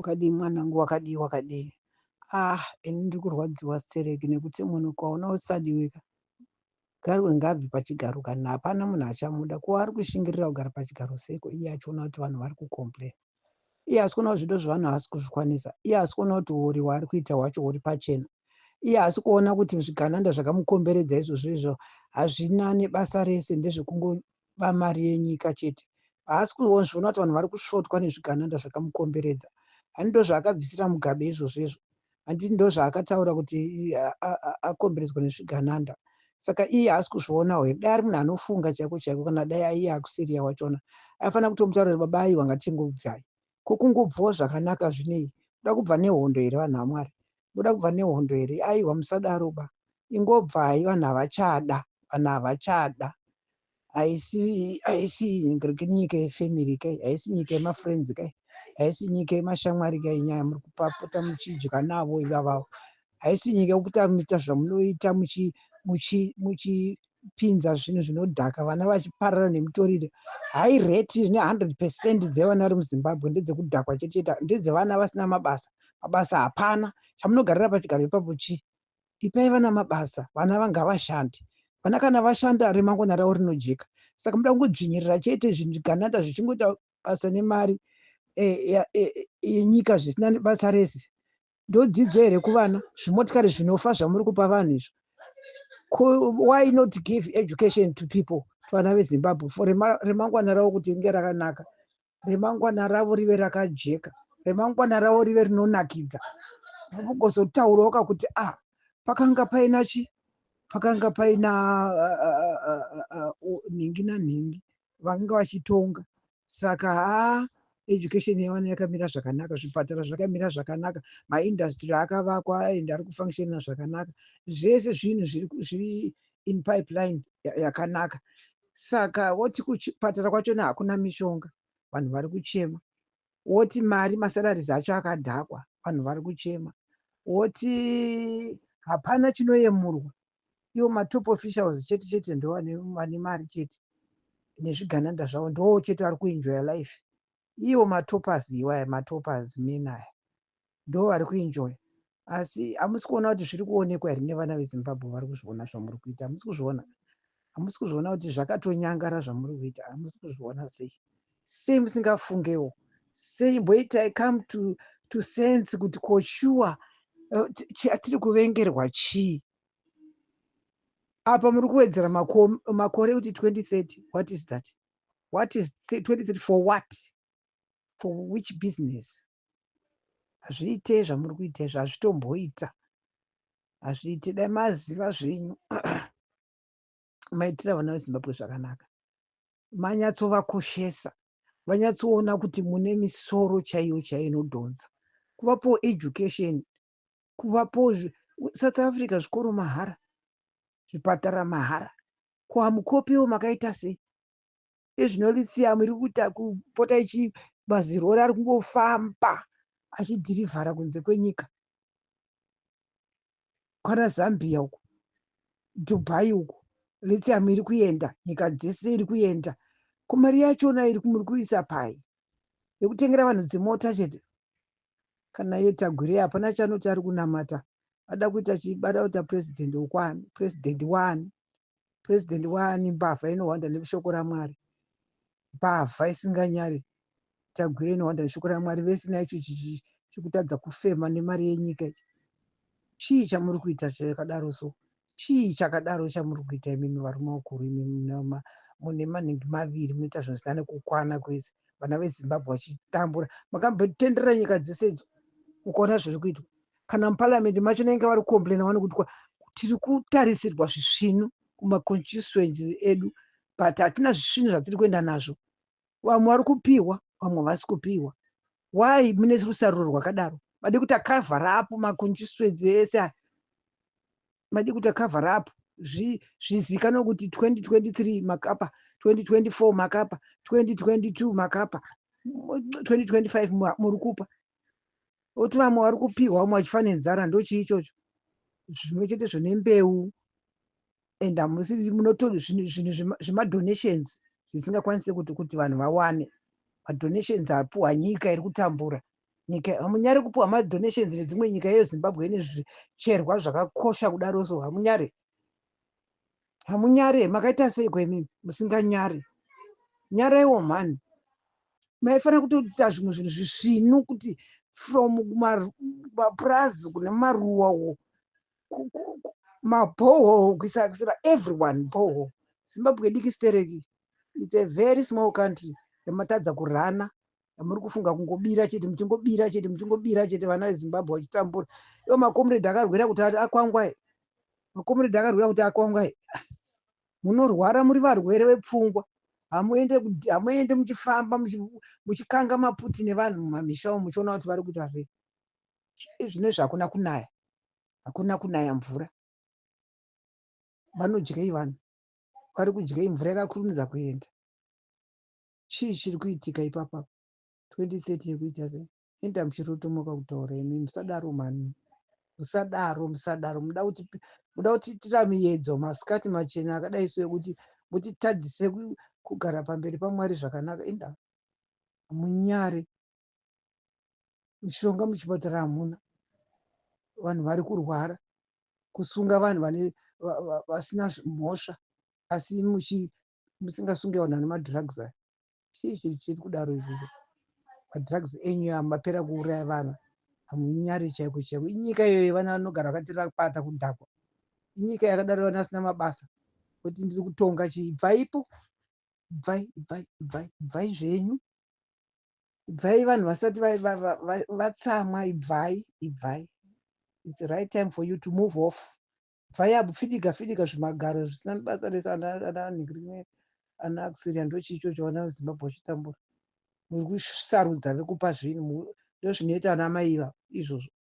Wakadii mwanangu, wakadii. Ini ndiri kurwadziwa stereki nekuti munhu ukaona usadiwika garwe ngabve pachigaro kana hapana munhu achamuda. Kuva ari kushingirira kugara pachigaro seko iye achiona kuti vanhu vari kukomplaina. Iye asi kuona kuti zvido zvevanhu haasi kuzvikwanisa. Iye asi kuona kuti uri hwaari kuita hwacho huri pachena. Iye asi kuona kuti zvigananda zvakamukomberedza izvozvo hazvina nebasa rese, ndezvekungova mari yenyika chete. Haasi kuzviona kuti vanhu vari kusvotwa nezvigananda zvakamukomberedza. Hani ndo zvaakabvisira Mugabe izvozvo. Handiti ndo zvaakataura kuti akomberedzwa nezvigananda. Saka iye haasi kuzvionawo here. Dai ari munhu anofunga chaiko chaiko, kana dai iye hakusiriya wachona, aifanira kutomutaurira baba aiwa ngatingobvai. Kokungobvawo zvakanaka zvinei. Muda kubva nehondo here vanhu vaMwari? Muda kubva nehondo here? Aiwa musadaroba. Ingobvai, vanhu havachada. Vanhu havachada. Haisi nyika yefemiri kai, haisi nyika yemafriends kai, haisi nyika yemashamwari kai, nyaya muri kupota muchidya navo ivavavo. Haisi nyika yekuita zvamunoita muchipinza zvinhu zvinodhaka, vana vachiparara nemutoriro. Hai reti ne100% dzevana vari muZimbabwe ndedzekudhakwa chete, ndedzevana vasina mabasa. Mabasa hapana. Chamunogarira pachigaro ipapo chi? Ipai vana mabasa, vana vanga vashande. Vana kana vashanda remangwana ravo rinojeka. Saka muda kungodzvinyirira chete zvigananda zvichingoita basa nemari yenyika zvisina basa rese. Ndodzidzo here kuvana? Zvimotikari zvinofa zvamuri kupa vanhu izvo. Why not give education to people, to vana veZimbabwe, for remangwana ravo kuti ringe rakanaka, remangwana ravo rive rakajeka, remangwana ravo rive rinonakidza. Vogozotaurawo kakuti pakanga paina chi? Pakanga paina nhingi nanhingi vakanga vachitonga. Saka education yevana yakamira zvakanaka, zvipatara zvakamira zvakanaka, maindastry akavakwa ende ari kufunctiona zvakanaka. Zvese zvinhu zviri in pipeline yakanaka. Saka woti kuchipatara kwachona hakuna mishonga, vanhu vari kuchema. Woti mari masalaries acho akadhakwa, vanhu vari kuchema. Woti hapana chinoyemurwa, ivo matop officials chete chete ndo vane mari chete nezvigananda zvavo, ndo chete vari kuenjoya life. Ivo matopas iwaya, matopas men aya ndo vari kuenjoya. Asi hamusi kuona kuti zviri kuonekwa here nevana veZimbabwe vari kuzviona zvamuri kuita? Hamusi kuzviona? Hamusi kuzviona kuti zvakatonyangara zvamuri kuita? Hamusi kuzviona sei? Sei musingafungewo? Sei mboitai come to sense kuti koshua chatiri kuvengerwa chii? Apa muri kuwedzera makore kuti 2030. What is that? What is 2030 for what? For which business? Hazviite zvamuri kuita izvo, hazvitomboita. Hazviite, dai maziva zvenyu maitira vana veZimbabwe zvakanaka. Manyatsovakoshesa, vanyatsoona kuti mune misoro chaiyo chaiyo inodhonza. Kuvapo education, kuvapo South Africa zvikoro mahara, zvipatara mahara. Kuhamukopiwo makaita sei? Ezvinolithiamu iri kuita kupota mazirori ari kungofamba achidhirivhara kunze kwenyika. Kwana Zambia uko, Dubai uko, lithiamu iri kuenda, nyika dzese iri kuenda. Kumari yachona iri muri kuisa pai? Yekutengera vanhu dzimota chete. Kana yetagwirei hapana chanoti ari kunamata. Ada kuita president wokwani? President wani? Mbavha inohwanda neshoko raMwari. Mbavha isinganyari. Tagwirei inohwanda neshoko raMwari. Vese naicho chikutadza kufema nemari yenyika ichi. Chii chamuri kuita chakadaro so? Chii chakadaro chamuri kuita imimi varume vakuru, imimi mune manhingi maviri munoita zvinosiyana nekukwana kwese. Vana veZimbabwe vachitambura. Makambotenderera nyika dzese idzo mukaona zviri kuitwa. Kana muparliament macho inenge vari kukomplaina vano kuti tiri kutarisirwa zvisvinu kumaconstituencies edu, but hatina zvisvinu zvatiri kuenda nazvo. Vamwe vari kupiwa, vamwe havasi kupiwa. Why mune rusaruro rwakadaro? Madi kuti akavhara apo maconstituency ese aya. Madi kuti akavhara apo zvizikanwa kuti 2023 makapa, 2024 makapa, 2022 makapa, 2025 muri kupa. Oti vamwe vari kupiwa, vamwe vachifa nenzara. Ndochii ichocho? Zvimwe chete zvonembeu. And hamusi munotori zvinhu zvemadonations zvisingakwanisi kuti vanhu vawane. Madonations apiwa nyika iri kutambura. Nyika hamunyari kupiwa madonations nedzimwe nyika yezimbabwe ine zvicherwa zvakakosha kudaroso, hamunyari. Hamunyari, makaita sei kwemimi musinganyari? Nyaraiwo mhani. Maifanira kutoita zvimwe zvinhu zvisvinu kuti from mapurazi kune maruwa uko mabhohol kuisira everyone bhohol. Zimbabwe diki stereki, it's a very small country yamatadza kurana, yamuri kufunga kungobira chete, muchingobira chete, muchingobira chete, vana vezimbabwe vachitambura. Iwo makomrade akarwira kuti akwangwai, makomrade akarwira kuti akwangwai. Munorwara muri varwere vepfungwa, hamuende muchifamba muchikanga maputi nevanhu mumamisha umu muchiona kuti vari kuita sei. Zvinezvi hakuna kunaya, hakuna kunaya mvura. Vanodyei vanhu? Vari kudyei? Mvura yakakurumidza kuenda. Chii chiri kuitika ipapa? 2030 yekuita sei? Enda muchirotomoka kutaura imi, musadaro mani, musadaro, musadaro. Muda kutiitira miedzo masikati machena akadai so ekuti mutitadzise kugara pamberi paMwari zvakanaka. Enda munyare, mishonga muchipatara hamuna, vanhu vari kurwara, kusunga vanhu vasina mhosva, asi musingasungi vanhu vane madrugs aya. Chii chiri kudaro izvozvo? Madrugs enyu mapera kuuraya vana, hamunyari chaiko chaiko. Inyika iyoyo vana vanogara vakatira pata kudhakwa. Inyika yakadaro vana vasina mabasa, kuti ndiri kutonga chii? Ibvaipo, ibvai, ibvai, ibvai, ibvai zvenyu, ibvai vanhu vasati vatsamwa, ibvai, ibvai. It's the right time for you to move off. Ibvai apo, fidiga fidiga zvimagaro zvisina basa rese. Ana Axel ndochicho vana veZimbabwe vachitambura. Muri kusarudza vekupa zvinhu, ndozvinoita ana mai izvozvo.